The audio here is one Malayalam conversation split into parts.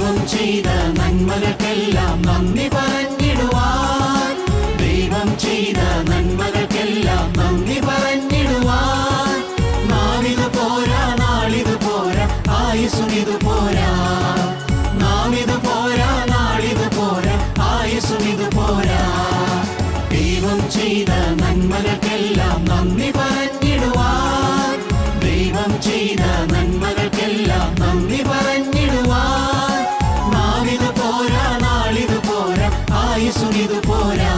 ദൈവം ചെയ്ത നന്മകൾക്കെല്ലാം നന്ദി പറഞ്ഞിടുവാൻ, ദൈവം ചെയ്ത നന്മകൾക്കെല്ലാം നന്ദി പറഞ്ഞിടുവാൻ. നാമിതു പോരാ, നാളിതു പോരാ, ആയുസ്സുമിതു പോരാ. നാമിതു പോരാ, നാളിതു പോരാ, ആയുസ്സുമിതു പോരാ. ദൈവം ചെയ്ത നന്മകൾക്കെല്ലാം നന്ദി പറഞ്ഞിടുവാൻ, ദൈവം ചെയ്ത നന്മകൾക്കെല്ലാം നന്ദി പറഞ്ഞിടുവാൻ. നാമിതു പോരാ, നാളിതു പോരാ, ആയുസ്സുമിതു പോരാ.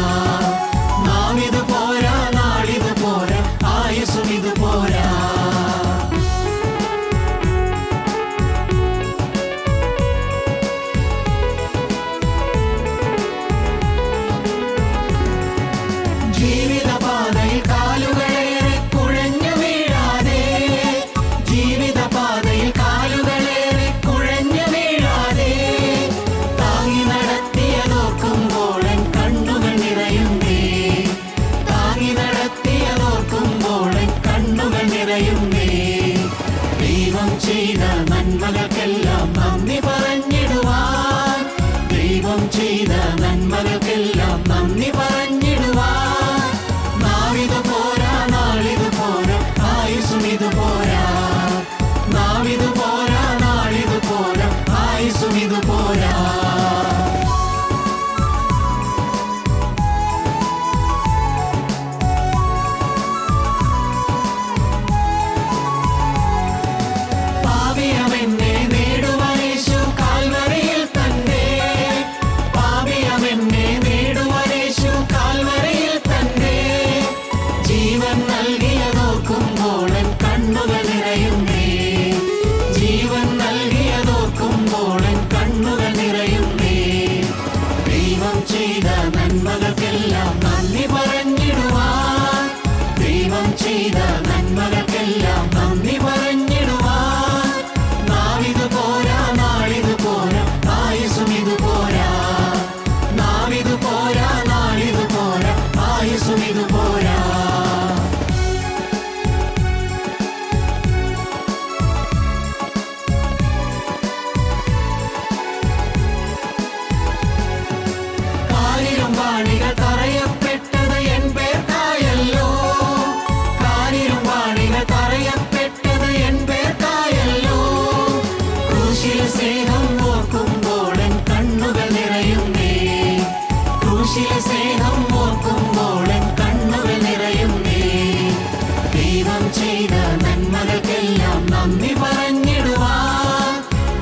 നാമിതു പോരാ, നാളിതു പോരാ, ആയുസ്സുമിതു പോരാ. ജീവിതപാതയിൽ കാലുകളേറെ കുഴഞ്ഞു വീഴാതെ, ജീവിതപാതയിൽ കാലുകളേറെ കുഴഞ്ഞു വീഴാതെ, താങ്ങി നടത്തിയതോർക്കുമ്പോൾ എൻ കണ്ണുകൾ നിറയുന്നേ. താങ്ങി നടത്തിയതോർക്കുമ്പോൾ എൻ കണ്ണുകൾ നിറയുന്നേ. ദൈവം ചെയ്ത നന്മകൾക്കെല്ലാം നന്ദി പറഞ്ഞിടുവാൻ, ദൈവം ചെയ്ത നന്മകൾക്കെല്ലാം നന്ദി പറഞ്ഞിടുവാൻ. നാമിതു പോരാ, നാളിതു പോരാ, ആയുസ്സുമിതു പോരാ. നാമിതു പോരാ, നാളിതു പോരാ, ആയുസ്സുമിതു പോരാ. പാപിയമെന്നെ നേടുവാൻ യേശു കാൽവരിയിൽ തന്നെ, പാപിയമെന്നെ നേടുവാൻ യേശു കാൽവരിയിൽ തന്നെ. ജീവൻ നൽകിയതോർക്കുമ്പോൾ എൻ കണ്ണുകൾ നിറയുന്നേ. ജീവൻ നൽകിയതോർക്കുമ്പോൾ എൻ കണ്ണുകൾ നിറയുന്നേ. ദൈവം ചെയ്ത നന്മകൾക്കെല്ലാം നന്ദി പറഞ്ഞിടുവാൻ, ദൈവം ചെയ്ത നന്മകൾക്കെല്ലാം നന്ദി പറഞ്ഞിടുവാൻ. നാമിതു പോരാ, നാളിതു പോരാ, ആയുസ്സുമിതു പോരാ. നാമിതു പോരാ, നാളിതു പോരാ, ആയുസ്സുമിതു പോരാ. കാലിലും വാണികൾ തറയപ്പെട്ടത് എൻ പേർക്കായല്ലോ. കാലിലും വാണികൾ തറയപ്പെട്ടത് എൻ പേർക്കായല്ലോ. ക്രൂശിലെ സ്നേഹം ഓർക്കുമ്പോൾ എൻ കണ്ണുകൾ നിറയുന്നേ. ക്രൂശിലെ സ്നേഹം ഓർക്കുമ്പോൾ എൻ കണ്ണുകൾ നിറയുന്നേ. ദൈവം ചെയ്ത നന്മകൾക്കെല്ലാം നന്ദി പറഞ്ഞിടുവാൻ,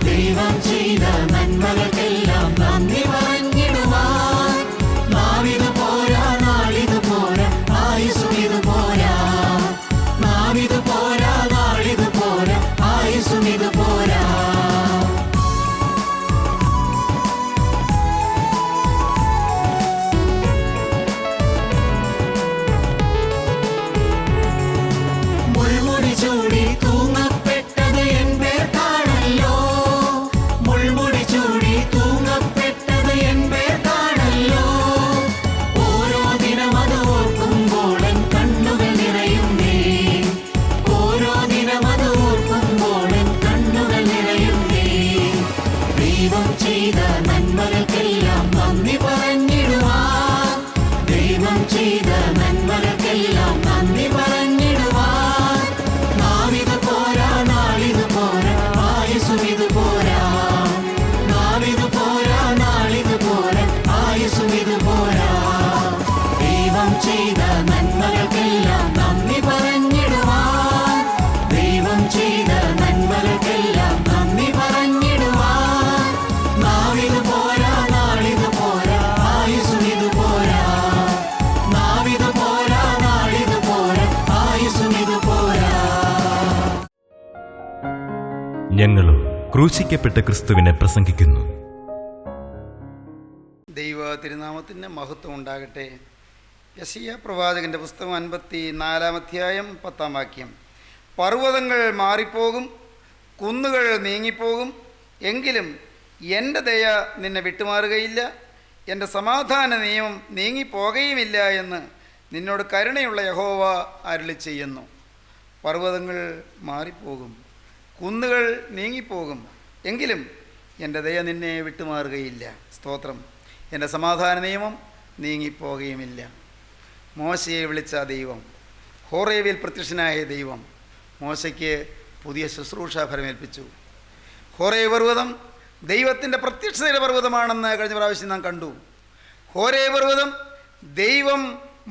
ദൈവം ചെയ്ത നന്മകൾക്കെല്ലാം നന്ദി പറഞ്ഞിടുവാൻ. നാമിതു പോരാ, നാളിതു പോരാ, ആയുസ്സുമിതു പോരാ. നാമിതു പോരാ, നാളിതു പോരാ, ആയുസ്സുമിതു പോരാ. മുൾമുടി ചൂടി തൂങ്ങപ്പെട്ടത് എൻ പേർക്കാണല്ലോ. മുൾമുടി ചൂടി തൂങ്ങപ്പെട്ടത് എൻ പേർക്കാണല്ലോ. ഓരോ ദിനം അത് ഓർക്കുമ്പോൾ എൻ കണ്ണുകൾ നിറയുന്നേ. ഓരോ ദിനം അത് ഓർക്കുമ്പോൾ എൻ കണ്ണുകൾ നിറയുന്നേ. ദൈവം ചെയ്ത നന്മകൾക്കെല്ലാം നന്ദി പറഞ്ഞിടുവാൻ, ദൈവം ചെയ്ത നന്മകൾക്കെല്ലാം നന്ദി പറഞ്ഞിടുവാൻ. നാമിതു പോരാ, നാളിതു പോരാ, ആയുസ്സുമിതു പോരാ. നാമിതു പോരാ, നാളിതു പോരാ, ആയുസ്സുമിതു പോരാ. ദൈവം ചെയ്ത നന്മകൾക്കെല്ലാം നന്ദി പറഞ്ഞിടുവാൻ, ദൈവം ചെയ്ത നന്മകൾക്കെല്ലാം നന്ദി പറഞ്ഞിടുവാൻ. നാമിതു പോരാ, നാളിതു പോരാ, ആയുസ്സുമിതു പോരാ. നാമിതു പോരാ, നാളിതു പോരാ, ആയുസ്സുമിതു പോരാ. ഞങ്ങളോ ക്രൂശിക്കപ്പെട്ട ക്രിസ്തുവിനെ പ്രസംഗിക്കുന്നു. ദൈവ തിരുനാമത്തിന് മഹത്വം ഉണ്ടാകട്ടെ. യെശയ്യാ പ്രവാചകന്റെ പുസ്തകം 54-ാം അധ്യായം 10-ാം വാക്യം. പർവ്വതങ്ങൾ മാറിപ്പോകും, കുന്നുകൾ നീങ്ങിപ്പോകും, എങ്കിലും എൻ്റെ ദയ നിന്നെ വിട്ടുമാറുകയില്ല, എൻ്റെ സമാധാന നിയമം നീങ്ങിപ്പോകുകയുമില്ല എന്ന് നിന്നോട് കരുണയുള്ള യഹോവ അരുളി ചെയ്യുന്നു. പർവ്വതങ്ങൾ മാറിപ്പോകും, കുന്നുകൾ നീങ്ങിപ്പോകും, എങ്കിലും എൻ്റെ ദയ നിന്നെ വിട്ടുമാറുകയില്ല. സ്തോത്രം. എൻ്റെ സമാധാന നിയമം നീങ്ങിപ്പോകുകയുമില്ല. മോശയെ വിളിച്ച ദൈവം, ഹോറേവിൽ പ്രത്യക്ഷനായ ദൈവം മോശയ്ക്ക് പുതിയ ശുശ്രൂഷ ഫലമേൽപ്പിച്ചു. ഹോറേവ് പർവ്വതം ദൈവത്തിൻ്റെ പ്രത്യക്ഷതയുടെ പർവ്വതമാണെന്ന് കഴിഞ്ഞ പ്രാവശ്യം നാം കണ്ടു. ഹോറേവ് പർവ്വതം ദൈവം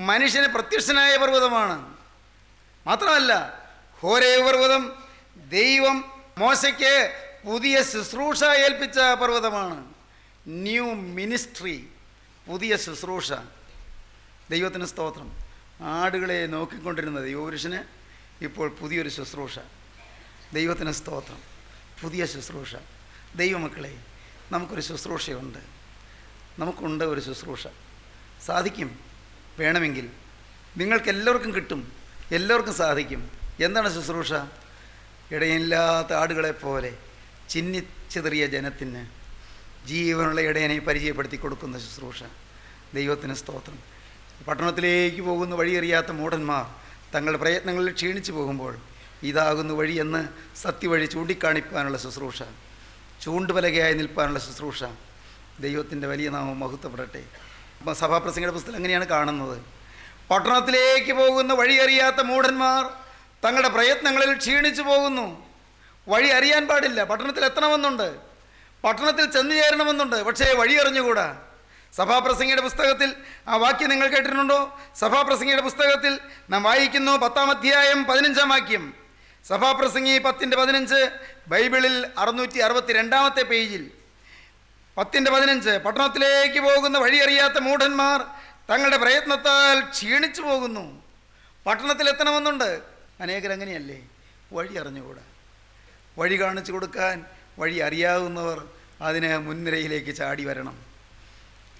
മനുഷ്യന് പ്രത്യക്ഷനായ പർവ്വതമാണ്. മാത്രമല്ല, ഹോറേവ് പർവ്വതം ദൈവം മോശയ്ക്ക് പുതിയ ശുശ്രൂഷ ഏൽപ്പിച്ച പർവ്വതമാണ്. ന്യൂ മിനിസ്ട്രി, പുതിയ ശുശ്രൂഷ. ദൈവത്തിന് സ്തോത്രം. ആടുകളെ നോക്കിക്കൊണ്ടിരുന്ന ദൈവപുരുഷന് ഇപ്പോൾ പുതിയൊരു ശുശ്രൂഷ. ദൈവത്തിന് സ്തോത്രം. പുതിയ ശുശ്രൂഷ. ദൈവമക്കളെ, നമുക്കൊരു ശുശ്രൂഷയുണ്ട്. നമുക്കുണ്ട് ഒരു ശുശ്രൂഷ. സാധിക്കും. വേണമെങ്കിൽ നിങ്ങൾക്കെല്ലാവർക്കും കിട്ടും, എല്ലാവർക്കും സാധിക്കും. എന്താണ് ശുശ്രൂഷ? ഇടയില്ലാത്ത ആടുകളെപ്പോലെ ചിന്നിച്ചിതറിയ ജനത്തിന് ജീവനുള്ള ഇടയനെ പരിചയപ്പെടുത്തി കൊടുക്കുന്ന ശുശ്രൂഷ. ദൈവത്തിന് സ്തോത്രം. പട്ടണത്തിലേക്ക് പോകുന്ന വഴിയറിയാത്ത മൂഢന്മാർ തങ്ങളുടെ പ്രയത്നങ്ങളിൽ ക്ഷീണിച്ചു പോകുമ്പോൾ ഇതാകുന്ന വഴിയെന്ന് സത്യവഴി ചൂണ്ടിക്കാണിക്കാനുള്ള ശുശ്രൂഷ, ചൂണ്ടുപലകയായി നിൽപ്പാനുള്ള ശുശ്രൂഷ. ദൈവത്തിൻ്റെ വലിയ നാമം മഹത്വപ്പെടട്ടെ. സഭാപ്രസംഗയുടെ പുസ്തകം അങ്ങനെയാണ് കാണുന്നത്. പട്ടണത്തിലേക്ക് പോകുന്ന വഴിയറിയാത്ത മൂഢന്മാർ തങ്ങളുടെ പ്രയത്നങ്ങളിൽ ക്ഷീണിച്ചു പോകുന്നു. വഴി അറിയാൻ പാടില്ല. പട്ടണത്തിൽ എത്തണമെന്നുണ്ട്, പട്ടണത്തിൽ ചെന്നു ചേരണമെന്നുണ്ട്, പക്ഷേ വഴി അറിഞ്ഞുകൂടാ. സഭാപ്രസംഗിയുടെ പുസ്തകത്തിൽ ആ വാക്യം നിങ്ങൾ കേട്ടിട്ടുണ്ടോ? സഭാപ്രസംഗിയുടെ പുസ്തകത്തിൽ നാം വായിക്കുന്നു 10-ാം അധ്യായം 15-ാം വാക്യം. സഭാപ്രസംഗി 10:15 ബൈബിളിൽ 662-ാമത്തെ പേജിൽ 10:15 പട്ടണത്തിലേക്ക് പോകുന്ന വഴിയറിയാത്ത മൂഢന്മാർ തങ്ങളുടെ പ്രയത്നത്താൽ ക്ഷീണിച്ചു പോകുന്നു. പട്ടണത്തിലെത്തണമെന്നുണ്ട്, അനേകരങ്ങനെയല്ലേ? വഴി അറിഞ്ഞുകൂടാ. വഴി കാണിച്ചു കൊടുക്കാൻ വഴി അറിയാവുന്നവർ അതിന് മുൻനിരയിലേക്ക് ചാടി വരണം.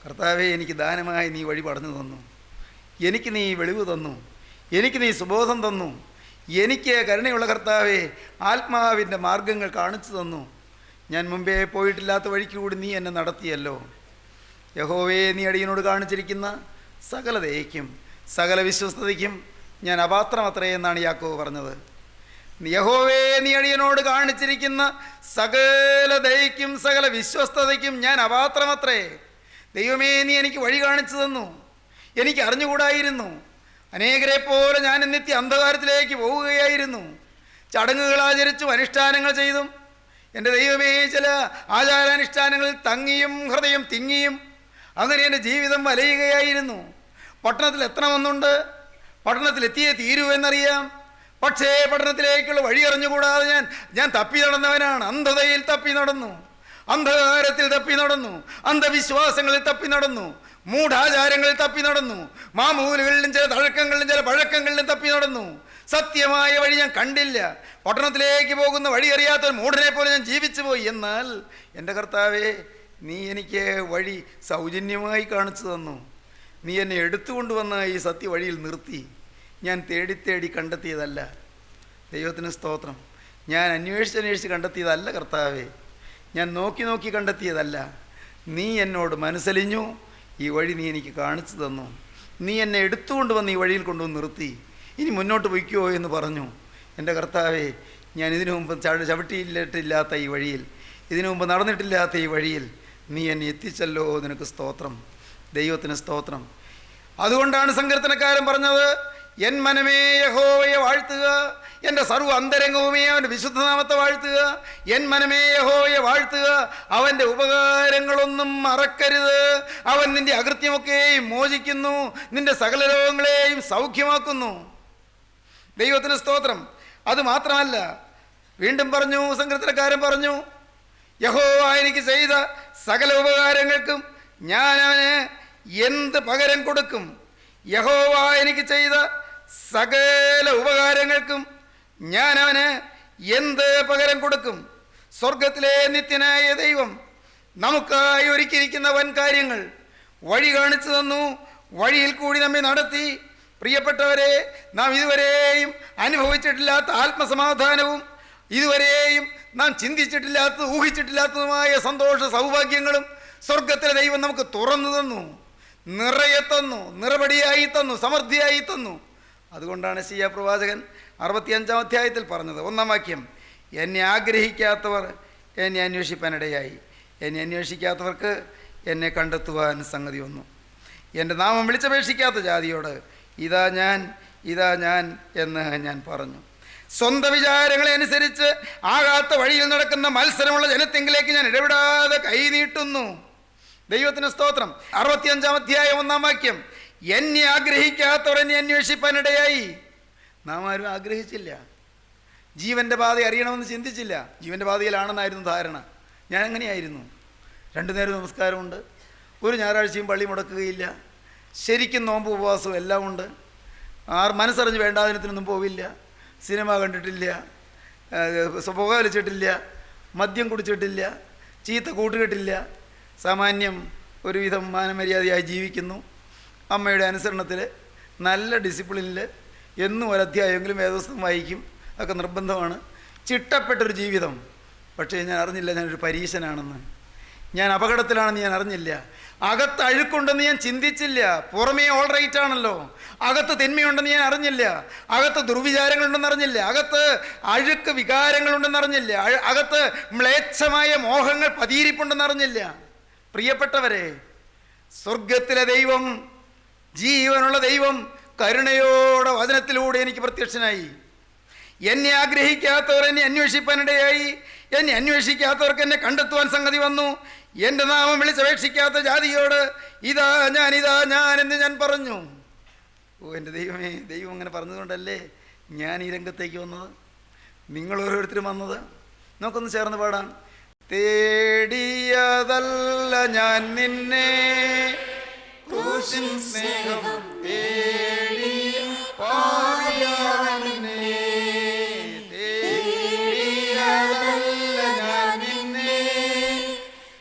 കർത്താവേ, എനിക്ക് ദാനമായി നീ വഴി പറഞ്ഞു തന്നു, എനിക്ക് നീ വെളിവ് തന്നു, എനിക്ക് നീ സുബോധം തന്നു, എനിക്ക് കരുണയുള്ള കർത്താവേ ആത്മാവിൻ്റെ മാർഗങ്ങൾ കാണിച്ചു തന്നു. ഞാൻ മുമ്പേ പോയിട്ടില്ലാത്ത വഴിക്ക് കൂടി നീ എന്നെ നടത്തിയല്ലോ. യഹോവേ, നീ അടിയനോട് കാണിച്ചിരിക്കുന്ന സകല ദയയ്ക്കും സകല വിശ്വസ്തതയ്ക്കും ഞാൻ അപാത്രമത്രേ എന്നാണ് യാക്കോബ് പറഞ്ഞത്. യഹോവേ, നീ അടിയനോട് കാണിച്ചിരിക്കുന്ന സകല ദയയ്ക്കും സകല വിശ്വസ്തതയ്ക്കും ഞാൻ അപാത്രമത്രേ. ദൈവമേ, നീ എനിക്ക് വഴി കാണിച്ചു തന്നു. എനിക്ക് അറിഞ്ഞുകൂടായിരുന്നു. അനേകരെ പോലെ ഞാൻ നിത്യ അന്ധകാരത്തിലേക്ക് പോവുകയായിരുന്നു. ചടങ്ങുകൾ ആചരിച്ചും അനുഷ്ഠാനങ്ങൾ ചെയ്തും എൻ്റെ ദൈവമേ ചില ആചാരാനുഷ്ഠാനങ്ങളിൽ തങ്ങിയും ഹൃദയം തിങ്ങിയും അങ്ങനെ എൻ്റെ ജീവിതം വലയുകയായിരുന്നു. പട്ടണത്തിൽ എത്തണമെന്നുണ്ട്, പട്ടണത്തിലെത്തിയേ തീരുവെന്നറിയാം. പക്ഷേ പട്ടണത്തിലേക്കുള്ള വഴി അറിഞ്ഞുകൂടാതെ ഞാൻ തപ്പി നടന്നവനാണ്. അന്ധതയിൽ തപ്പി നടന്നു, അന്ധകാരത്തിൽ തപ്പി നടന്നു, അന്ധവിശ്വാസങ്ങളിൽ തപ്പി നടന്നു, മൂഢാചാരങ്ങളിൽ തപ്പി നടന്നു, മാമൂലുകളിലും ചില തഴക്കങ്ങളിലും ചില പഴക്കങ്ങളിലും തപ്പി നടന്നു. സത്യമായ വഴി ഞാൻ കണ്ടില്ല. പട്ടണത്തിലേക്ക് പോകുന്ന വഴി അറിയാത്ത മൂഢനെ പോലെ ഞാൻ ജീവിച്ചു പോയി. എന്നാൽ എൻ്റെ കർത്താവേ, നീ എനിക്ക് വഴി സൗജന്യമായി കാണിച്ചു തന്നു. നീ എന്നെ എടുത്തുകൊണ്ടുവന്ന ഈ സത്യവഴിയിൽ നിർത്തി. ഞാൻ തേടി കണ്ടെത്തിയതല്ല. ദൈവത്തിന് സ്തോത്രം. ഞാൻ അന്വേഷിച്ച് കണ്ടെത്തിയതല്ല കർത്താവേ. ഞാൻ നോക്കി കണ്ടെത്തിയതല്ല. നീ എന്നോട് മനസ്സലിഞ്ഞു, ഈ വഴി നീ എനിക്ക് കാണിച്ചു തന്നു. നീ എന്നെ എടുത്തുകൊണ്ട് വന്ന് ഈ വഴിയിൽ കൊണ്ടുവന്ന് നിർത്തി. ഇനി മുന്നോട്ട് പൊയ്ക്കോ എന്ന് പറഞ്ഞു. എൻ്റെ കർത്താവേ, ഞാൻ ഇതിനു മുമ്പ് ചവിട്ടിയിട്ടില്ലാത്ത ഈ വഴിയിൽ, ഇതിനു മുമ്പ് നടന്നിട്ടില്ലാത്ത ഈ വഴിയിൽ നീ എന്നെ എത്തിച്ചല്ലോ. നിനക്ക് സ്തോത്രം. ദൈവത്തിന് സ്തോത്രം. അതുകൊണ്ടാണ് സങ്കീർത്തനക്കാരൻ പറഞ്ഞത്, എൻ മനമേ യഹോവയെ വാഴ്ത്തുക, എൻ്റെ സർവ്വ അന്തരംഗവുമേ അവൻ്റെ വിശുദ്ധനാമത്തെ വാഴ്ത്തുക. എൻ മനമേ യഹോവയെ വാഴ്ത്തുക, അവൻ്റെ ഉപകാരങ്ങളൊന്നും മറക്കരുത്. അവൻ നിൻ്റെ അകൃത്യമൊക്കെയും മോചിക്കുന്നു, നിൻ്റെ സകല രോഗങ്ങളെയും സൗഖ്യമാക്കുന്നു. ദൈവത്തിന് സ്തോത്രം. അതുമാത്രമല്ല, വീണ്ടും പറഞ്ഞു, സങ്കീർത്തനക്കാരൻ പറഞ്ഞു, യഹോവ എനിക്ക് ചെയ്ത സകല ഉപകാരങ്ങൾക്കും ഞാൻ അവന് എന്ത് പകരം കൊടുക്കും? യഹോവ എനിക്ക് ചെയ്ത സകല ഉപകാരങ്ങൾക്കും ഞാൻ അവന് എന്ത് പകരം കൊടുക്കും? സ്വർഗത്തിലെ നിത്യനായ ദൈവം നമുക്കായി ഒരുക്കിയിരിക്കുന്ന വൻ കാര്യങ്ങൾ വഴി കാണിച്ചു തന്നു, വഴിയിൽ കൂടി നമ്മെ നടത്തി. പ്രിയപ്പെട്ടവരെ, നാം ഇതുവരെയും അനുഭവിച്ചിട്ടില്ലാത്ത ആത്മസമാധാനവും ഇതുവരെയും നാം ചിന്തിച്ചിട്ടില്ലാത്തതും ഊഹിച്ചിട്ടില്ലാത്തതുമായ സന്തോഷ സൗഭാഗ്യങ്ങളും സ്വർഗത്തിലെ ദൈവം നമുക്ക് തുറന്നു തന്നു, നിറയെ തന്നു, നിറപടിയായി തന്നു, സമൃദ്ധിയായി തന്നു. അതുകൊണ്ടാണ് യെശയ്യാ പ്രവാചകൻ 65-ാം അധ്യായത്തിൽ പറഞ്ഞത്, 1-ാം വാക്യം, എന്നെ ആഗ്രഹിക്കാത്തവർ എന്നെ അന്വേഷിപ്പാനിടയായി, എന്നെ അന്വേഷിക്കാത്തവർക്ക് എന്നെ കണ്ടെത്തുവാൻ സംഗതി വന്നു. എൻ്റെ നാമം വിളിച്ചപേക്ഷിക്കാത്ത ജാതിയോട് ഇതാ ഞാൻ എന്ന് ഞാൻ പറഞ്ഞു. സ്വന്തം വിചാരങ്ങളെ അനുസരിച്ച് ആകാത്ത വഴിയിൽ നടക്കുന്ന മത്സരമുള്ള ജനത്തെങ്കിലേക്ക് ഞാൻ ഇടപെടാതെ കൈ നീട്ടുന്നു. ദൈവത്തിന് സ്തോത്രം. 65-ാം അധ്യായം 1-ാം വാക്യം. എന്നെ ആഗ്രഹിക്കാത്തവർ എന്നെ അന്വേഷിപ്പാനിടയായി. നാം ആരും ആഗ്രഹിച്ചില്ല, ജീവൻ്റെ പാത അറിയണമെന്ന് ചിന്തിച്ചില്ല. ജീവൻ്റെ പാതയിലാണെന്നായിരുന്നു ധാരണ. ഞാൻ എങ്ങനെയായിരുന്നു? 2 നേരം നമസ്കാരമുണ്ട്, ഒരു ഞായറാഴ്ചയും പള്ളി മുടക്കുകയില്ല, ശരിക്കും നോമ്പ് ഉപവാസവും എല്ലാം ഉണ്ട്, മനസ്സറിഞ്ഞ് വേണ്ടാതിനത്തിനൊന്നും പോവില്ല, സിനിമ കണ്ടിട്ടില്ല, പുക വലിച്ചിട്ടില്ല, മദ്യം കുടിച്ചിട്ടില്ല, ചീത്ത കൂട്ടുകെട്ടില്ല, സാമാന്യം ഒരുവിധം മാനമര്യാദയായി ജീവിക്കുന്നു. അമ്മയുടെ അനുസരണത്തിൽ, നല്ല ഡിസിപ്ലിനിൽ, എന്നും ഒരധ്യായമെങ്കിലും വേദപുസ്തകം വായിക്കും, ഒക്കെ നിർബന്ധമാണ്. ചിട്ടപ്പെട്ടൊരു ജീവിതം. പക്ഷേ ഞാൻ അറിഞ്ഞില്ല ഞാനൊരു പരീശനാണെന്ന്, ഞാൻ അപകടത്തിലാണെന്ന് ഞാൻ അറിഞ്ഞില്ല. അകത്ത് അഴുക്കുണ്ടെന്ന് ഞാൻ ചിന്തിച്ചില്ല. പുറമേ ഓൾ റൈറ്റ് ആണല്ലോ. അകത്ത് തിന്മയുണ്ടെന്ന് ഞാൻ അറിഞ്ഞില്ല. അകത്ത് ദുർവിചാരങ്ങളുണ്ടെന്ന് അറിഞ്ഞില്ല. അകത്ത് അഴുക്ക് വികാരങ്ങളുണ്ടെന്ന് അറിഞ്ഞില്ല. അകത്ത് മ്ലേച്ഛമായ മോഹങ്ങൾ പതിയിരിപ്പുണ്ടെന്ന് അറിഞ്ഞില്ല. പ്രിയപ്പെട്ടവരെ, സ്വർഗത്തിലെ ദൈവം, ജീവനുള്ള ദൈവം കരുണയോടെ വചനത്തിലൂടെ എനിക്ക് പ്രത്യക്ഷനായി. എന്നെ ആഗ്രഹിക്കാത്തവർ എന്നെ അന്വേഷിപ്പാനിടയായി. എന്നെ അന്വേഷിക്കാത്തവർക്ക് എന്നെ കണ്ടെത്തുവാൻ സംഗതി വന്നു. എൻ്റെ നാമം വിളിച്ചപേക്ഷിക്കാത്ത ജാതിയോട് ഇതാ ഞാൻ എന്ന് ഞാൻ പറഞ്ഞു. എൻ്റെ ദൈവമേ, ദൈവം അങ്ങനെ പറഞ്ഞതുകൊണ്ടല്ലേ ഞാൻ ഈ രംഗത്തേക്ക് വന്നത്, നിങ്ങൾ ഓരോരുത്തരും വന്നത്. നമുക്കൊന്ന് ചേർന്ന് പാടാം. തേടിയതല്ല ഞാൻ നിന്നെ, ക്രൂശിൻ സ്നേഹം തേടിയ പാപിയായ നിന്നെ. തേടിയതല്ല ഞാൻ നിന്നെ,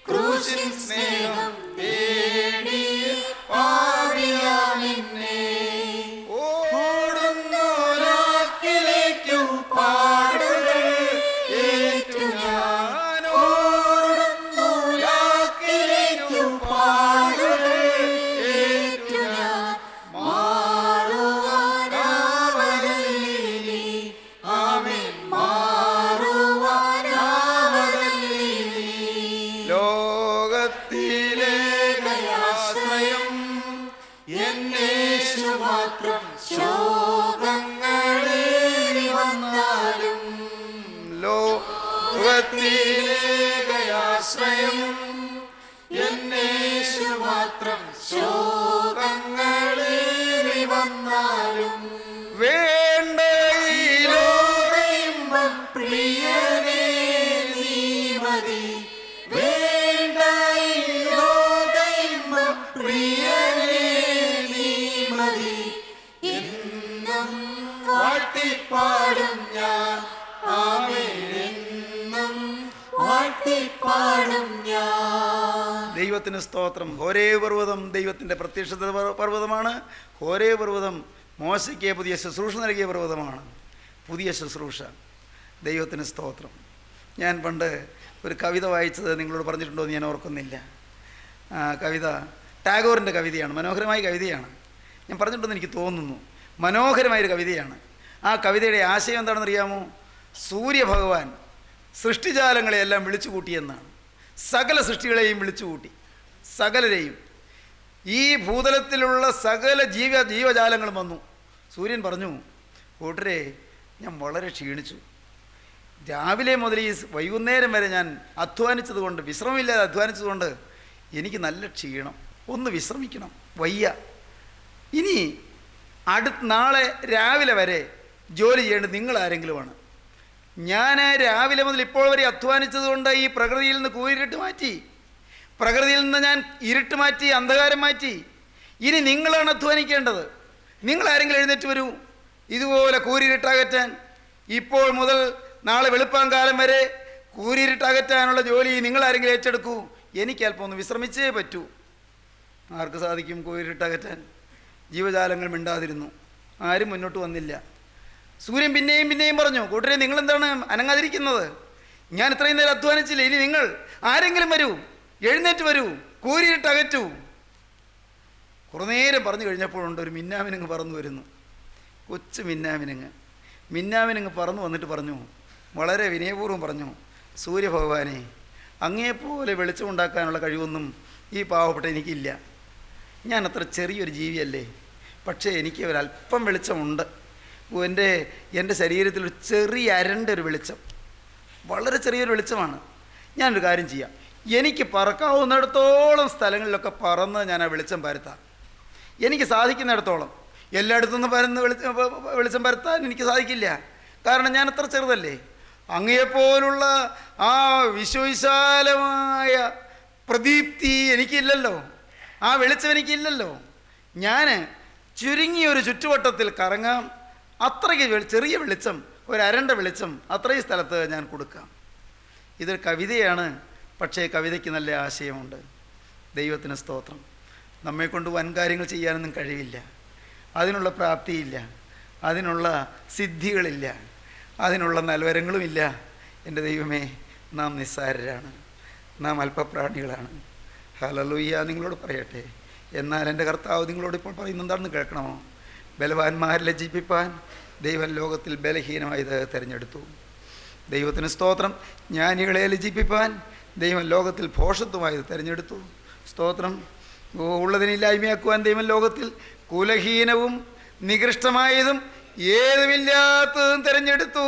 ക്രൂശിൻ സ്നേഹം തേടിയ പാപിയായ നിന്നെ. ഓടുന്നോരാക്കിലേക്കു പാടുകൾ ഏറ്റു ഞാൻ, ഓടുന്നോരാക്കിലേക്കു പാടുകൾ ഏറ്റു ഞാൻ. മാറുവാനാവതല്ലി, ആമേൻ, മാറുവാനാവതല്ലി. ലോകത്തിലേകയാശ്രയം എന്നേശു മാത്രം. ശോകങ്ങളേറി വന്നാലും ലോകത്തിലേകയാശ്രയം എന്നേശു മാത്രം. ശോകങ്ങളേറി വന്നാലും വേണ്ട ഈ ലോകയിമ്പം പ്രിയനേ നീ മതി. വേണ്ട ഈ ലോകയിമ്പം പ്രിയനേ നീ മതി. എന്നും വാഴ്ത്തിപ്പാടും ഞാൻ, ആമേൻ, എന്നും വാഴ്ത്തിപ്പാടും ഞാൻ. ദൈവത്തിന് സ്തോത്രം. ഹോരേബ് പർവ്വതം ദൈവത്തിൻ്റെ പ്രത്യക്ഷത പർവ്വതമാണ്. ഹോരേബ് പർവ്വതം മോശയ്ക്ക് പുതിയ ശുശ്രൂഷ നൽകിയ പർവ്വതമാണ്. പുതിയ ശുശ്രൂഷ. ദൈവത്തിന് സ്തോത്രം. ഞാൻ പണ്ട് ഒരു കവിത വായിച്ചത് നിങ്ങളോട് പറഞ്ഞിട്ടുണ്ടോ എന്ന് ഞാൻ ഓർക്കുന്നില്ല. കവിത ടാഗോറിൻ്റെ കവിതയാണ്, മനോഹരമായ കവിതയാണ്. ഞാൻ പറഞ്ഞിട്ടുണ്ടെന്ന് എനിക്ക് തോന്നുന്നു. മനോഹരമായൊരു കവിതയാണ്. ആ കവിതയുടെ ആശയം എന്താണെന്നറിയാമോ? സൂര്യഭഗവാൻ സൃഷ്ടിജാലങ്ങളെയെല്ലാം വിളിച്ചു കൂട്ടിയെന്നാണ്. സകല സൃഷ്ടികളെയും വിളിച്ചു കൂട്ടി, സകലരെയും. ഈ ഭൂതലത്തിലുള്ള സകല ജീവജാലങ്ങളും വന്നു. സൂര്യൻ പറഞ്ഞു, കൂട്ടരെ, ഞാൻ വളരെ ക്ഷീണിച്ചു. രാവിലെ മുതൽ ഈ വൈകുന്നേരം വരെ ഞാൻ അധ്വാനിച്ചതുകൊണ്ട്, വിശ്രമമില്ലാതെ അധ്വാനിച്ചതുകൊണ്ട് എനിക്ക് നല്ല ക്ഷീണം, ഒന്ന് വിശ്രമിക്കണം, വയ്യ. ഇനി നാളെ രാവിലെ വരെ ജോലി ചെയ്യേണ്ടത് നിങ്ങളാരെങ്കിലുമാണ്. ഞാൻ രാവിലെ മുതൽ ഇപ്പോൾ വരെ അധ്വാനിച്ചതുകൊണ്ട് ഈ പ്രകൃതിയിൽ നിന്ന് കൂരിരുട്ട് മാറ്റി, പ്രകൃതിയിൽ നിന്ന് ഞാൻ ഇരുട്ട് മാറ്റി, അന്ധകാരം മാറ്റി. ഇനി നിങ്ങളാണ് അധ്വാനിക്കേണ്ടത്. നിങ്ങളാരെങ്കിലും എഴുന്നേറ്റ് വരൂ, ഇതുപോലെ കൂരിരുട്ടകറ്റാൻ. ഇപ്പോൾ മുതൽ നാളെ വെളുപ്പാങ്കാലം വരെ കൂരിരുട്ടകറ്റാനുള്ള ജോലി നിങ്ങളാരെങ്കിലും ഏറ്റെടുക്കൂ. എനിക്ക് അല്പം ഒന്ന് വിശ്രമിച്ചേ പറ്റൂ. ആർക്ക് സാധിക്കും കൂരിരുട്ടകറ്റാൻ? ജീവജാലങ്ങൾ മിണ്ടാതിരുന്നു, ആരും മുന്നോട്ട് വന്നില്ല. സൂര്യൻ പിന്നെയും പറഞ്ഞു, കൂട്ടരെ, നിങ്ങളെന്താണ് അനങ്ങാതിരിക്കുന്നത്? ഞാൻ ഇത്രയും നേരം അധ്വാനിച്ചില്ല. ഇനി നിങ്ങൾ ആരെങ്കിലും വരൂ, എഴുന്നേറ്റ് വരൂ, കൂരിരുട്ടകറ്റൂ. കുറേ നേരം പറഞ്ഞു കഴിഞ്ഞപ്പോഴുണ്ട് ഒരു മിന്നാമിനുങ്ങ് പറന്നു വരുന്നു. കൊച്ചു മിന്നാമിനുങ്ങ് പറന്നു വന്നിട്ട് പറഞ്ഞു, വളരെ വിനയപൂർവ്വം പറഞ്ഞു, സൂര്യഭഗവാനെ, അങ്ങേപ്പോലെ വെളിച്ചമുണ്ടാക്കാനുള്ള കഴിവൊന്നും ഈ പാവപ്പെട്ട എനിക്കില്ല. ഞാൻ അത്ര ചെറിയൊരു ജീവിയല്ലേ. പക്ഷേ എനിക്ക് ഒരല്പം വെളിച്ചമുണ്ട്. എൻ്റെ ശരീരത്തിൽ ഒരു ചെറിയ അരണ്ടൊരു വെളിച്ചം, വളരെ ചെറിയൊരു വെളിച്ചമാണ്. ഞാനൊരു കാര്യം ചെയ്യാം, എനിക്ക് പറക്കാവുന്നിടത്തോളം സ്ഥലങ്ങളിലൊക്കെ പറന്ന് ഞാൻ ആ വെളിച്ചം പരത്താം. എനിക്ക് സാധിക്കുന്നിടത്തോളം. എല്ലായിടത്തുനിന്ന് വെളിച്ചം പരത്താൻ എനിക്ക് സാധിക്കില്ല, കാരണം ഞാൻ അത്ര ചെറുതല്ലേ. അങ്ങയെപ്പോലുള്ള ആ വിശ്വവിശാലമായ പ്രദീപ്തി എനിക്കില്ലല്ലോ, ആ വെളിച്ചം എനിക്കില്ലല്ലോ. ഞാൻ ചുരുങ്ങിയൊരു ചുറ്റുവട്ടത്തിൽ കറങ്ങാം, അത്രയ്ക്ക് ചെറിയ വെളിച്ചം, ഒരു അരണ്ട വെളിച്ചം അത്രയും സ്ഥലത്ത് ഞാൻ കൊടുക്കാം. ഇതൊരു കവിതയാണ്, പക്ഷേ കവിതയ്ക്ക് നല്ല ആശയമുണ്ട്. ദൈവത്തിന് സ്തോത്രം. നമ്മെക്കൊണ്ട് വൻ കാര്യങ്ങൾ ചെയ്യാനൊന്നും കഴിയില്ല, അതിനുള്ള പ്രാപ്തിയില്ല, അതിനുള്ള സിദ്ധികളില്ല, അതിനുള്ള നൽവരങ്ങളുമില്ല. എൻ്റെ ദൈവമേ, നാം നിസ്സാരരാണ്, നാം അല്പപ്രാണികളാണ്. ഹല്ലേലൂയ. നിങ്ങളോട് പറയട്ടെ, എന്നാൽ എൻ്റെ കർത്താവ് നിങ്ങളോട് ഇപ്പോൾ പറയുന്നതെന്താണെന്ന് കേൾക്കണമോ? ബലവാന്മാരെ ലജ്ജിപ്പിപ്പാൻ ദൈവം ലോകത്തിൽ ബലഹീനമായത് തിരഞ്ഞെടുത്തു. ദൈവത്തിന് സ്തോത്രം. ജ്ഞാനികളെ ലജ്ജിപ്പിപ്പാൻ ദൈവം ലോകത്തിൽ ഭോഷത്വമായത് തിരഞ്ഞെടുത്തു. സ്തോത്രം. ഉള്ളതിനില്ലായ്മയാക്കുവാൻ ദൈവം ലോകത്തിൽ കുലഹീനവും നികൃഷ്ടമായതും ഏതുമില്ലാത്തതും തിരഞ്ഞെടുത്തു.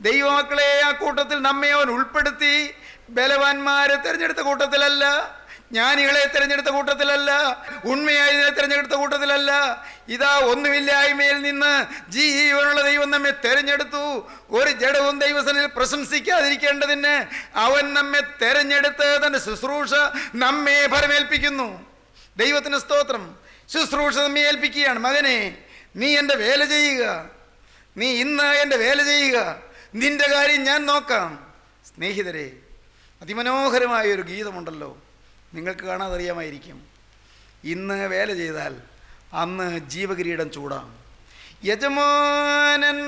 ദൈവമക്കളെ, ആ കൂട്ടത്തിൽ നമ്മെ അവൻ ഉൾപ്പെടുത്തി. ബലവാന്മാരെ തിരഞ്ഞെടുത്ത കൂട്ടത്തിലല്ല, ജ്ഞാനികളെ തിരഞ്ഞെടുത്ത കൂട്ടത്തിലല്ല, ഉണ്മയായതിനെ തിരഞ്ഞെടുത്ത കൂട്ടത്തിലല്ല. ഇതാ ഒന്നുമില്ലായ്മയിൽ നിന്ന് ജീവനുള്ള ദൈവം നമ്മെ തിരഞ്ഞെടുത്തു. ഒരു ജഡവും ദൈവസന്നിധിയിൽ പ്രശംസിക്കാതിരിക്കേണ്ടതിന് അവൻ നമ്മെ തിരഞ്ഞെടുത്ത് തൻ്റെ ശുശ്രൂഷ നമ്മെ ഫലമേൽപ്പിക്കുന്നു. ദൈവത്തിന് സ്തോത്രം. ശുശ്രൂഷ നമ്മെ ഏൽപ്പിക്കുകയാണ്. മകനെ, നീ എൻ്റെ വേല ചെയ്യുക, നീ ഇന്ന് എൻ്റെ വേല ചെയ്യുക, നിൻ്റെ കാര്യം ഞാൻ നോക്കാം. സ്നേഹിതരെ, അതിമനോഹരമായൊരു ഗീതമുണ്ടല്ലോ, നിങ്ങൾക്ക് കാണാതറിയാമായിരിക്കും. ഇന്ന് വേല ചെയ്താൽ അന്ന് ജീവകിരീടം ചൂടാം. യജമാനൻ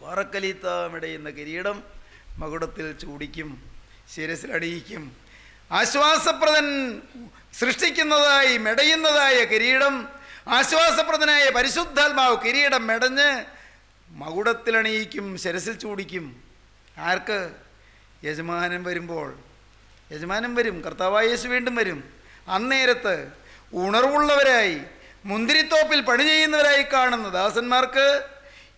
പറക്കലീത്താമിടയുന്ന കിരീടം മകുടത്തിൽ ചൂടിക്കും, ശിരസിലണിയിക്കും. ആശ്വാസപ്രദൻ സൃഷ്ടിക്കുന്നതായി മെടയുന്നതായ കിരീടം, ആശ്വാസപ്രദനായ പരിശുദ്ധാത്മാവ് കിരീടം മെടഞ്ഞ് മകുടത്തിലണിയിക്കും, ശിരസിൽ ചൂടിക്കും. ആർക്ക്? യജമാനൻ വരുമ്പോൾ. യജമാനൻ വരും, കർത്താവായ യേശു വീണ്ടും വരും. അന്നേരത്ത് ഉണർവുള്ളവരായി മുന്തിരിത്തോപ്പിൽ പണി ചെയ്യുന്നവരായി കാണുന്ന ദാസന്മാർക്ക്,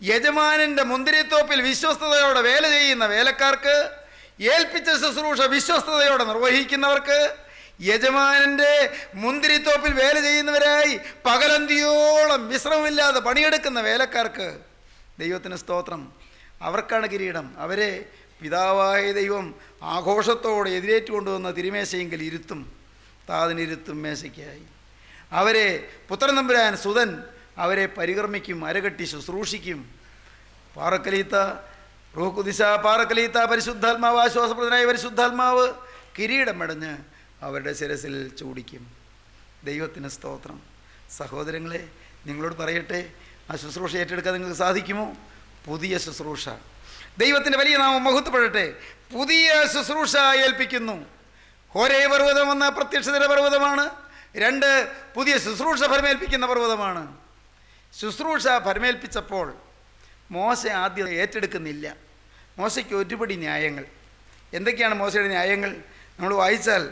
യജമാനൻ്റെ മുന്തിരിത്തോപ്പിൽ വിശ്വസ്തയോടെ വേല ചെയ്യുന്ന വേലക്കാർക്ക്, ഏൽപ്പിച്ച ശുശ്രൂഷ വിശ്വസ്തയോടെ നിർവഹിക്കുന്നവർക്ക്, യജമാനൻ്റെ മുന്തിരിത്തോപ്പിൽ വേല ചെയ്യുന്നവരായി പകലന്തിയോളം വിശ്രമമില്ലാതെ പണിയെടുക്കുന്ന വേലക്കാർക്ക്, ദൈവത്തിന് സ്തോത്രം, അവർക്കാണ് കിരീടം. അവരെ പിതാവായ ദൈവം ആഘോഷത്തോടെ എതിരേറ്റുകൊണ്ടുവന്ന തിരുമേശയെങ്കിൽ ഇരുത്തും, താതിനിരുത്തും മേശയ്ക്കായി. അവരെ പുത്രൻ തമ്പുരാൻ സുതൻ അവരെ പരികർമ്മിക്കും, അരകെട്ടി ശുശ്രൂഷിക്കും. പാറക്കലീത്ത റൂഹുകുദിശ, പാറക്കലീത്ത പരിശുദ്ധാത്മാവ്, ആശ്വാസപ്രദനായ പരിശുദ്ധാത്മാവ് കിരീടം മെടഞ്ഞ് അവരുടെ ശിരസിൽ ചൂടിക്കും. ദൈവത്തിന് സ്തോത്രം. സഹോദരങ്ങളെ, നിങ്ങളോട് പറയട്ടെ, ആ ശുശ്രൂഷ ഏറ്റെടുക്കാൻ നിങ്ങൾക്ക് സാധിക്കുമോ? പുതിയ ശുശ്രൂഷ. ദൈവത്തിൻ്റെ വലിയ നാമം മഹത്വപ്പെടട്ടെ. പുതിയ ശുശ്രൂഷ ഏൽപ്പിക്കുന്നു. ഹോരേ പർവ്വതം എന്ന പ്രത്യക്ഷതയുടെ പർവ്വതമാണ്. 2 പുതിയ ശുശ്രൂഷ ഫലമേൽപ്പിക്കുന്ന പർവ്വതമാണ്. ശുശ്രൂഷ ഫലമേൽപ്പിച്ചപ്പോൾ മോശ ആദ്യം ഏറ്റെടുക്കുന്നില്ല. മോശയ്ക്ക് ഒരുപടി ന്യായങ്ങൾ. എന്തൊക്കെയാണ് മോശയുടെ ന്യായങ്ങൾ? നമ്മൾ വായിച്ചാൽ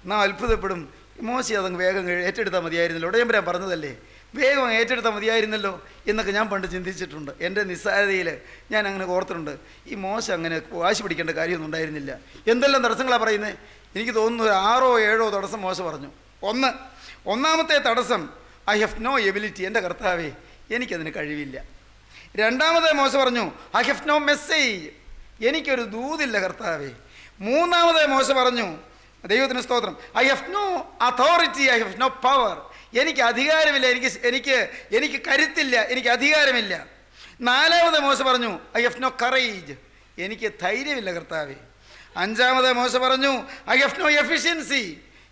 നാം അത്ഭുതപ്പെടും. മോശ അതങ്ങ് വേഗം ഏറ്റെടുത്താൽ മതിയായിരുന്നല്ലോ, ഉടയമ്പരാൻ പറഞ്ഞതല്ലേ, വേഗം ഏറ്റെടുത്താൽ മതിയായിരുന്നല്ലോ എന്നൊക്കെ ഞാൻ പണ്ട് ചിന്തിച്ചിട്ടുണ്ട്. എൻ്റെ നിസ്സാരതയിൽ ഞാൻ അങ്ങനെ ഓർത്തിട്ടുണ്ട്. ഈ മോശ അങ്ങനെ വാശി പിടിക്കേണ്ട കാര്യമൊന്നും ഉണ്ടായിരുന്നില്ല. എന്തെല്ലാം തടസ്സങ്ങളാണ് പറയുന്നത്? എനിക്ക് തോന്നുന്നു ഒരു 6 or 7 തടസ്സം മോശ പറഞ്ഞു. ഒന്നാമത്തെ തടസ്സം, ഐ ഹാവ് നോ എബിലിറ്റി, എൻ്റെ കർത്താവേ എനിക്കതിന് കഴിവില്ല. രണ്ടാമത്തെ മോശ പറഞ്ഞു, ഐ ഹാവ് നോ മെസ്സേജ്, എനിക്കൊരു ദൂതില്ല കർത്താവേ. മൂന്നാമത്തെ മോശ പറഞ്ഞു, ദൈവത്തിന് സ്തോത്രം, I have no authority, I have no power, എനിക്ക് അധികാരമില്ല, എനിക്ക് കരുത്തില്ല, എനിക്ക് അധികാരമില്ല. നാലാമത്തെ മോശ പറഞ്ഞു, ഐ ഹാവ് നോ കറേജ്, എനിക്ക് ധൈര്യമില്ല കർത്താവേ. അഞ്ചാമത്തെ മോശ പറഞ്ഞു, ഐ ഹാവ് നോ എഫിഷ്യൻസി,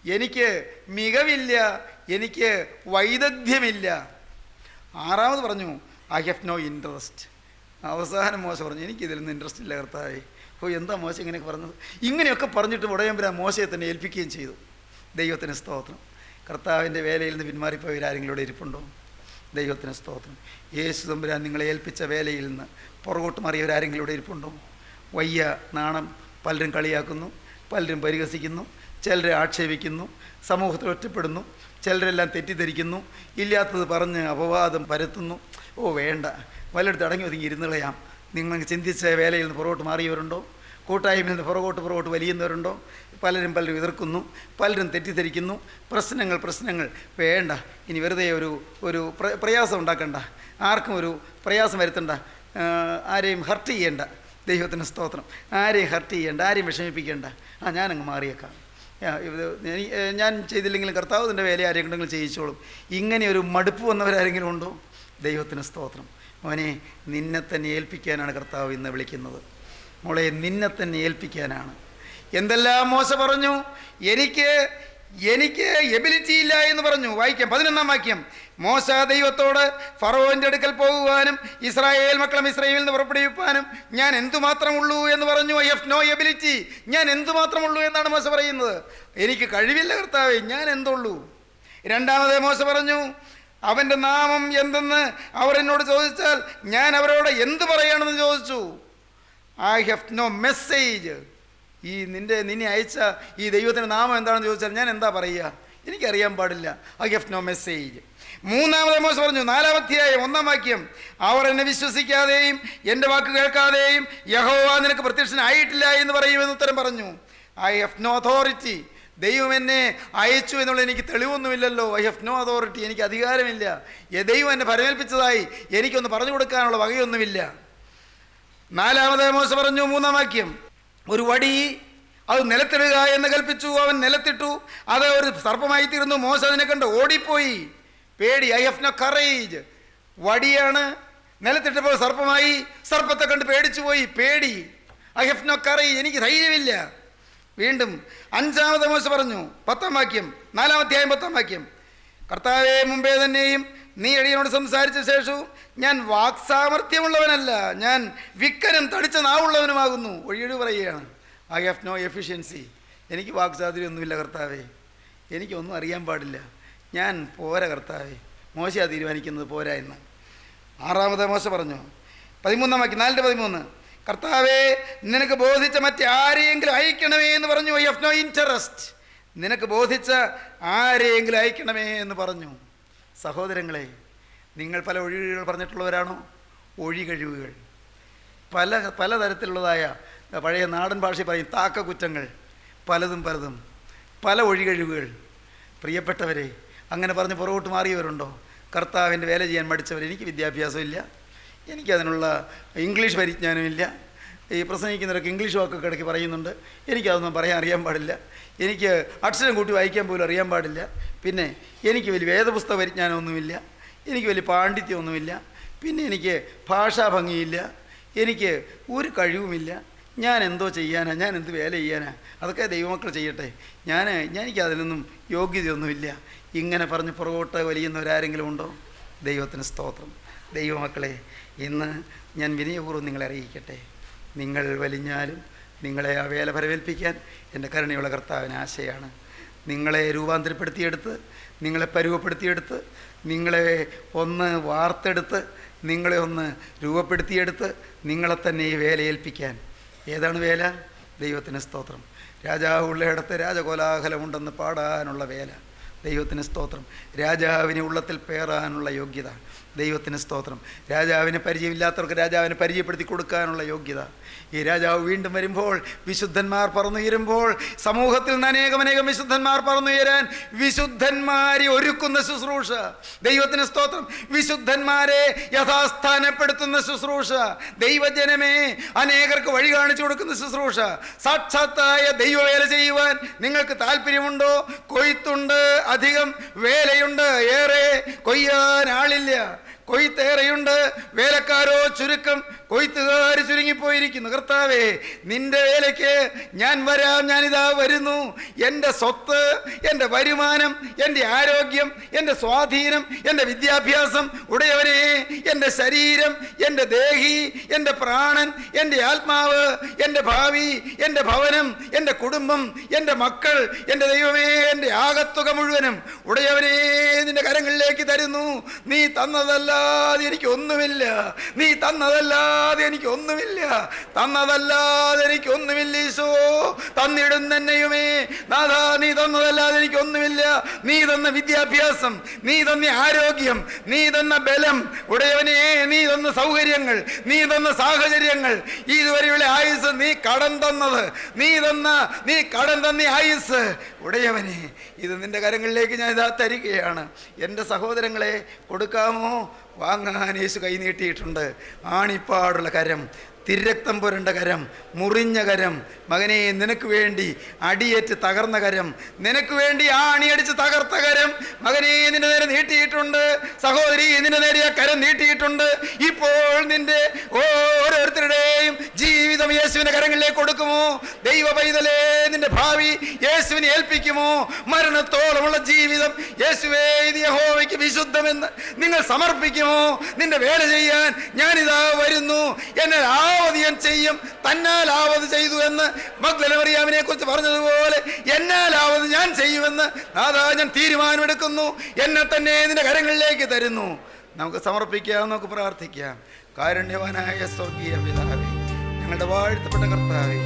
എനിക്ക് മികവില്ല, എനിക്ക് വൈദഗ്ധ്യമില്ല. ആറാമത് പറഞ്ഞു, ഐ ഹാവ് നോ ഇൻട്രസ്റ്റ്. അവസാനം മോശ പറഞ്ഞു, എനിക്കിതിലൊന്നും ഇൻട്രസ്റ്റ് ഇല്ല കർത്താവേ. എന്താ മോശം ഇങ്ങനെയൊക്കെ പറഞ്ഞത്? ഇങ്ങനെയൊക്കെ പറഞ്ഞിട്ട് ഉടയമ്പരാൻ മോശയെ തന്നെ ഏൽപ്പിക്കുകയും ചെയ്തു. ദൈവത്തിന് സ്തോത്രം. കർത്താവിൻ്റെ വേലയിൽ നിന്ന് പിന്മാറിപ്പോയവരാരെങ്കിലും ഇവിടെ ഇരിപ്പുണ്ടോ? ദൈവത്തിന് സ്തോത്രം. യേശു തമ്പുരാൻ നിങ്ങളെ ഏൽപ്പിച്ച വേലയിൽ നിന്ന് പുറകോട്ട് മാറിയവരാരെങ്കിലും ഇവിടെ ഇരിപ്പുണ്ടോ? വയ്യ നാണം, പലരും കളിയാക്കുന്നു, പലരും പരിഹസിക്കുന്നു, ചിലരെ ആക്ഷേപിക്കുന്നു, സമൂഹത്തിൽ ഒറ്റപ്പെടുന്നു, ചിലരെല്ലാം തെറ്റിദ്ധരിക്കുന്നു, ഇല്ലാത്തത് പറഞ്ഞ് അപവാദം പരത്തുന്നു. വേണ്ട, വല്ലയിടത്ത് അടങ്ങി ഒതുങ്ങി ഇരുന്ന് കളയാം. നിങ്ങൾ ചിന്തിച്ച വേലയിൽ നിന്ന് പുറകോട്ട് മാറിയവരുണ്ടോ? കൂട്ടായ്മയിൽ നിന്ന് പുറകോട്ട് വലിയുന്നവരുണ്ടോ? പലരും എതിർക്കുന്നു, പലരും തെറ്റിദ്ധരിക്കുന്നു. പ്രശ്നങ്ങൾ വേണ്ട. ഇനി വെറുതെ ഒരു പ്രയാസം ഉണ്ടാക്കണ്ട, ആർക്കും ഒരു പ്രയാസം വരുത്തണ്ട, ആരെയും ഹർട്ട് ചെയ്യേണ്ട. ദൈവത്തിന് സ്തോത്രം. ആരെയും ഹർട്ട് ചെയ്യേണ്ട, ആരെയും വിഷമിപ്പിക്കേണ്ട. ഞാനങ്ങ് മാറിയേക്കാം, ഞാൻ ചെയ്തില്ലെങ്കിലും കർത്താവ് തൻ്റെ വേല ആരെങ്കിലും ചെയ്യിച്ചോളും. ഇങ്ങനെ ഒരു മടുപ്പ് വന്നവരാരെങ്കിലും ഉണ്ടോ? ദൈവത്തിന് സ്തോത്രം. മോനെ, നിന്നെ തന്നെ ഏൽപ്പിക്കാനാണ് കർത്താവ് ഇന്ന് വിളിക്കുന്നത്. മോളെ, നിന്നെ തന്നെ ഏൽപ്പിക്കാനാണ്. എന്തെല്ലാം മോശ പറഞ്ഞു, എനിക്ക് എബിലിറ്റി ഇല്ല എന്ന് പറഞ്ഞു. വായിക്കാം, 11-ാം വാക്യം. മോശ ദൈവത്തോട്, ഫറവോൻ്റെ അടുക്കൽ പോകുവാനും ഇസ്രായേൽ മക്കളെ മിസ്രയീമിൽ നിന്ന് പുറപ്പെടുവിപ്പാനും ഞാൻ എന്തുമാത്രമുള്ളൂ എന്ന് പറഞ്ഞു. ഐ ഹാവ് നോ എബിലിറ്റി, ഞാൻ എന്തുമാത്രമുള്ളൂ എന്നാണ് മോശ പറയുന്നത്. എനിക്ക് കഴിവില്ല കർത്താവേ, ഞാൻ എന്തുള്ളൂ. രണ്ടാമതേ മോശ പറഞ്ഞു, അവൻ്റെ നാമം എന്തെന്ന് അവർ എന്നോട് ചോദിച്ചാൽ ഞാൻ അവരോട് എന്ത് പറയണമെന്ന് ചോദിച്ചു. ഐ ഹാവ് നോ മെസ്സേജ്, നിന്നെ അയച്ച ഈ ദൈവത്തിൻ്റെ നാമം എന്താണെന്ന് ചോദിച്ചാൽ ഞാൻ എന്താ പറയുക? എനിക്കറിയാൻ പാടില്ല. I have no message. മൂന്നാമത്തെ മോശ പറഞ്ഞു, 4-ാം അധ്യായം 1-ാം വാക്യം. അവർ എന്നെ വിശ്വസിക്കാതെയും എൻ്റെ വാക്ക് കേൾക്കാതെയും യഹോവ നിനക്ക് പ്രത്യക്ഷനായിട്ടില്ല എന്ന് പറയുമെന്ന് ഉത്തരം പറഞ്ഞു. ഐ ഹാവ് നോ അതോറിറ്റി, ദൈവം എന്നെ അയച്ചു എന്നുള്ളത് എനിക്ക് തെളിവൊന്നുമില്ലല്ലോ. ഐ ഹാവ് നോ അതോറിറ്റി, എനിക്ക് അധികാരമില്ല. ദൈവം എന്നെ പരമേൽപ്പിച്ചതായി എനിക്കൊന്ന് പറഞ്ഞു കൊടുക്കാനുള്ള വകയൊന്നുമില്ല. 4-ാമത്തെ മോശ പറഞ്ഞു, 3-ാം വാക്യം, ഒരു വടി അത് നിലത്തിടുക എന്ന് കൽപ്പിച്ചു. അവൻ നിലത്തിട്ടു, അത് ഒരു സർപ്പമായി തീർന്നു. മോശ അതിനെ കണ്ട് ഓടിപ്പോയി, പേടി. ഐ ഹാവ് നോ കറേജ്, വടിയാണ്, നിലത്തിട്ടപ്പോൾ സർപ്പമായി, സർപ്പത്തെ കണ്ട് പേടിച്ചു പോയി, പേടി. ഐ ഹാവ് നോ കറേജ്, എനിക്ക് ധൈര്യമില്ല. വീണ്ടും 5-ാമത്തെ മോശ പറഞ്ഞു, 10-ാം വാക്യം, 4-ാം അധ്യായം 10-ാം വാക്യം. കർത്താവേ, മുമ്പേ തന്നെയും നീ എളിയനോട് സംസാരിച്ച ശേഷവും ഞാൻ വാക്സാമർത്ഥ്യമുള്ളവനല്ല, ഞാൻ വിക്കനും തടിച്ച നാവുള്ളവനുമാകുന്നു. ഒഴിയൊഴി പറയുകയാണ്. ഐ ഹാവ് നോ എഫിഷ്യൻസി, എനിക്ക് വാക്ചാതുര്യമൊന്നുമില്ല കർത്താവേ, എനിക്കൊന്നും അറിയാൻ പാടില്ല, ഞാൻ പോരാ കർത്താവേ. മോശയാണ് തീരുമാനിക്കുന്നത് പോരാ എന്ന്. 6-ാമത്തെ മോശ പറഞ്ഞു, 13-ാം വാക്യം, 4-13, കർത്താവേ, നിനക്ക് ബോധിച്ച മറ്റാരെയെങ്കിലും അയക്കണമേ എന്ന് പറഞ്ഞു. ഐ ഹാവ് നോ ഇൻട്രസ്റ്റ്, നിനക്ക് ബോധിച്ച ആരെയെങ്കിലും അയക്കണമേ എന്ന് പറഞ്ഞു. സഹോദരങ്ങളെ, നിങ്ങൾ പല ഒഴികഴിവുകൾ പറഞ്ഞിട്ടുള്ളവരാണോ? ഒഴികഴിവുകൾ പലതരത്തിലുള്ളതായ, പഴയ നാടൻ ഭാഷയിൽ പറയും താക്കക്കുറ്റങ്ങൾ, പലതും പല ഒഴികഴിവുകൾ. പ്രിയപ്പെട്ടവരെ, അങ്ങനെ പറഞ്ഞ് പുറകോട്ട് മാറിയവരുണ്ടോ? കർത്താവിൻ്റെ വേല ചെയ്യാൻ മടിച്ചവർ. എനിക്ക് വിദ്യാഭ്യാസമില്ല, എനിക്കതിനുള്ള ഇംഗ്ലീഷ് പരിജ്ഞാനമില്ല. ഈ പ്രസംഗിക്കുന്നവരൊക്കെ ഇംഗ്ലീഷ് വാക്കൊക്കെ ഇടയ്ക്ക് പറയുന്നുണ്ട്, എനിക്കതൊന്നും പറയാൻ അറിയാൻ പാടില്ല. എനിക്ക് അക്ഷരം കൂട്ടി വായിക്കാൻ പോലും അറിയാൻ പാടില്ല. പിന്നെ എനിക്ക് വലിയ വേദപുസ്തക പരിജ്ഞാനമൊന്നുമില്ല, എനിക്ക് വലിയ പാണ്ഡിത്യമൊന്നുമില്ല, പിന്നെ എനിക്ക് ഭാഷാ ഭംഗിയില്ല, എനിക്ക് ഒരു കഴിവുമില്ല. ഞാൻ എന്തോ ചെയ്യാനാ, ഞാൻ എന്ത് വേല ചെയ്യാനാ? അതൊക്കെ ദൈവമക്കൾ ചെയ്യട്ടെ, എനിക്ക് അതിനൊന്നും യോഗ്യതയൊന്നുമില്ല. ഇങ്ങനെ പറഞ്ഞ് പുറകോട്ട് വലിയുന്നവരാരെങ്കിലും ഉണ്ടോ? ദൈവത്തിന് സ്തോത്രം. ദൈവമക്കളെ, ഇന്ന് ഞാൻ വിനയപൂർവ്വം നിങ്ങളെ അറിയിക്കട്ടെ, നിങ്ങൾ വലിഞ്ഞാലും നിങ്ങളെ ആ വേല പരമേൽപ്പിക്കാൻ എൻ്റെ കരുണയുള്ള കർത്താവിന് ആശയാണ്. നിങ്ങളെ രൂപാന്തരപ്പെടുത്തിയെടുത്ത്, നിങ്ങളെ പരുവപ്പെടുത്തിയെടുത്ത്, നിങ്ങളെ ഒന്ന് വാർത്തെടുത്ത്, നിങ്ങളെ ഒന്ന് രൂപപ്പെടുത്തിയെടുത്ത് നിങ്ങളെ തന്നെ ഈ വേല ഏൽപ്പിക്കാൻ. ഏതാണ് വേല? ദൈവത്തിന് സ്തോത്രം. രാജാവ് ഉള്ളയിടത്ത് രാജകോലാഹലമുണ്ടെന്ന് പാടാനുള്ള വേല. ദൈവത്തിന് സ്തോത്രം. രാജാവിനെ ഉള്ളത്തിൽ പേറാനുള്ള യോഗ്യത. ദൈവത്തിന് സ്തോത്രം. രാജാവിനെ പരിചയമില്ലാത്തവർക്ക് രാജാവിനെ പരിചയപ്പെടുത്തി കൊടുക്കാനുള്ള യോഗ്യത. ഈ രാജാവ് വീണ്ടും വരുമ്പോൾ, വിശുദ്ധന്മാർ പറന്നുയരുമ്പോൾ, സമൂഹത്തിൽ നിന്ന് അനേകം വിശുദ്ധന്മാർ പറന്നുയരാൻ വിശുദ്ധന്മാരെ ഒരുക്കുന്ന ശുശ്രൂഷ. ദൈവത്തിന് സ്തോത്രം. വിശുദ്ധന്മാരെ യഥാസ്ഥാനപ്പെടുത്തുന്ന ശുശ്രൂഷ. ദൈവജനമേ, അനേകർക്ക് വഴി കാണിച്ചു കൊടുക്കുന്ന ശുശ്രൂഷ. സാക്ഷാത്തായ ദൈവവേല ചെയ്യുവാൻ നിങ്ങൾക്ക് താല്പര്യമുണ്ടോ? കൊയ്ത്തുണ്ട്, അധികം വേലയുണ്ട്, ഏറെ കൊയ്യാൻ ആളില്ല. കൊയ്ത്തേറെയുണ്ട്, വേലക്കാരോ ചുരുക്കം, കൊയ്ത്തുകാർ ചുരുങ്ങിപ്പോയിരിക്കുന്നു. കർത്താവേ, നിന്റെ വേലയ്ക്ക് ഞാൻ വരാം, ഞാനിതാ വരുന്നു. എൻ്റെ സ്വത്ത്, എൻ്റെ വരുമാനം, എൻ്റെ ആരോഗ്യം, എൻ്റെ സ്വാധീനം, എൻ്റെ വിദ്യാഭ്യാസം, ഉടയവനെ, എൻ്റെ ശരീരം, എൻ്റെ ദേഹി, എൻ്റെ പ്രാണൻ, എൻ്റെ ആത്മാവ്, എൻ്റെ ഭാവി, എൻ്റെ ഭവനം, എൻ്റെ കുടുംബം, എൻ്റെ മക്കൾ, എൻ്റെ ദൈവമേ, എൻ്റെ ആകത്തുക മുഴുവനും ഉടയവനെ നിന്റെ കരങ്ങളിലേക്ക് തരുന്നു. നീ തന്നതല്ലാതെ എനിക്കൊന്നുമില്ല, നീ തന്നതല്ലാതെ എനിക്കൊന്നുമില്ല, തന്നതല്ലാതെ എനിക്കൊന്നുമില്ല. ഈശോ, തന്നിടുന്നെന്നെയുമേ നാഥാ, നീ തന്നതല്ലാതെ എനിക്കൊന്നുമില്ല. നീ തന്ന വിദ്യാഭ്യാസം, നീ തന്ന ആരോഗ്യം, നീ തന്ന ബലം, ഉടയവനെ നീ തന്ന സൗകര്യങ്ങൾ, നീ തന്ന സാഹചര്യങ്ങൾ, ഇതുവരെയുള്ള ആയുസ് നീ കടം തന്നത്, നീ കടം തന്ന ആയുസ്, ഉടയവനെ ഇത് നിന്റെ കരങ്ങളിലേക്ക് ഞാൻ ഇതാ തരികയാണ്. എൻ്റെ സഹോദരങ്ങളെ, കൊടുക്കാമോ? വാങ്ങാൻ യേശു കൈനീട്ടിയിട്ടുണ്ട്. ആണിപ്പാടുള്ള കരം, തിരക്തം പുരണ്ട കരം, മുറിഞ്ഞ കരം. മകനെ, നിനക്ക് വേണ്ടി അടിയേറ്റ് തകർന്ന കരം, നിനക്ക് വേണ്ടി ആ അണിയടിച്ച് തകർത്ത കരം മകനെ നിന്റെ നേരെ നീട്ടിയിട്ടുണ്ട്. സഹോദരി, നിന്റെ നേരെ ആ കരം നീട്ടിയിട്ടുണ്ട്. ഇപ്പോൾ നിന്റെ ഓരോരുത്തരുടെയും ജീവിതം യേശുവിന്റെ കരങ്ങളിലേക്ക് കൊടുക്കുമോ? ദൈവ പൈതലേ, നിന്റെ ഭാവി യേശുവിനെ ഏൽപ്പിക്കുമോ? മരണത്തോളമുള്ള ജീവിതം യേശുവേ, ഇത് യഹോവയ്ക്ക് വിശുദ്ധമെന്ന് നിങ്ങൾ സമർപ്പിക്കുമോ? നിന്റെ വേല ചെയ്യാൻ ഞാനിതാ വരുന്നു, എന്നെ ആവത് ഞാൻ ചെയ്യും, തന്നാലാവത് ചെയ്തു എന്ന് മഗ്ദലന മറിയാമിനെ കുറിച്ച് പറഞ്ഞതുപോലെ എന്നാലാവത് ഞാൻ ചെയ്യുമെന്ന് നാഥാ ഞാൻ തീരുമാനമെടുക്കുന്നു. എന്നെ തന്നെ നിന്റെ കരങ്ങളിലേക്ക് തരുന്നു. നമുക്ക് സമർപ്പിക്കാം, നമുക്ക് പ്രാർത്ഥിക്കാം. കാരുണ്യവാനായ സ്വർഗീയ പിതാവേ, ഞങ്ങളുടെ വാഴ്ത്തപ്പെട്ട കർത്താവേ,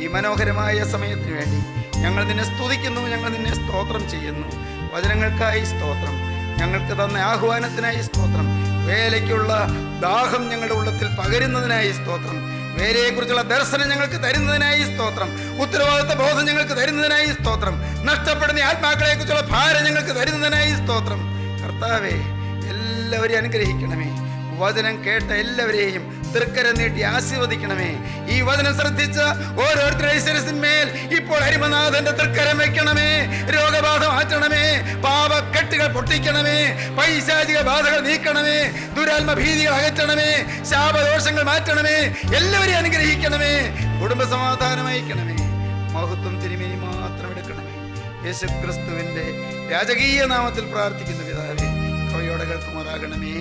ഈ മനോഹരമായ സമയത്തിന് വേണ്ടി ഞങ്ങൾ നിന്നെ സ്തുതിക്കുന്നു, ഞങ്ങൾ നിന്നെ സ്തോത്രം ചെയ്യുന്നു. വചനങ്ങൾക്കായി സ്തോത്രം, ഞങ്ങൾക്ക് തന്ന ആഹ്വാനത്തിനായി സ്തോത്രം, വേലയ്ക്കുള്ള ദാഹം ഞങ്ങളുടെ ഉള്ളത്തിൽ പകരുന്നതിനായി സ്തോത്രം, വേലയെക്കുറിച്ചുള്ള ദർശനം ഞങ്ങൾക്ക് തരുന്നതിനായി സ്തോത്രം, ഉത്തരവാദിത്ത ബോധം ഞങ്ങൾക്ക് തരുന്നതിനായി സ്തോത്രം, നഷ്ടപ്പെടുന്ന ആത്മാക്കളെ കുറിച്ചുള്ള ഭാരം ഞങ്ങൾക്ക് തരുന്നതിനായി സ്തോത്രം. കർത്താവേ, എല്ലാവരെയും അനുഗ്രഹിക്കണമേ. വചനം കേട്ട എല്ലാവരെയും തൃക്കരം നീട്ടി ആശീർവദിക്കണമേ. ഈ വചനം ശ്രദ്ധിച്ച ഓരോരുത്തരുടെയും ശിരസിന്മേൽ ഇപ്പോൾ ഹരിമനാഥന്റെ തൃക്കരം വെക്കണമേ. രോഗബാധ മാറ്റണമേ, പാപക്കെട്ടുകൾ പൊട്ടിക്കണമേ, പൈശാചിക ബാധകൾ നീക്കണമേ, ദുരാത്മ ഭീതികൾ അകറ്റണമേ, ശാപദോഷങ്ങൾ മാറ്റണമേ. എല്ലാവരെയും അനുഗ്രഹിക്കണമേ, കുടുംബ സമാധാനം അയക്കണമേ. മഹത്വം തിരുമേനി മാത്രം എടുക്കണമേ. യേശുക്രിസ്തുവിന്റെ രാജകീയ നാമത്തിൽ പ്രാർത്ഥിക്കുന്ന പിതാവേ, കവയോടെ കേൾക്കുമാറാകണമേ.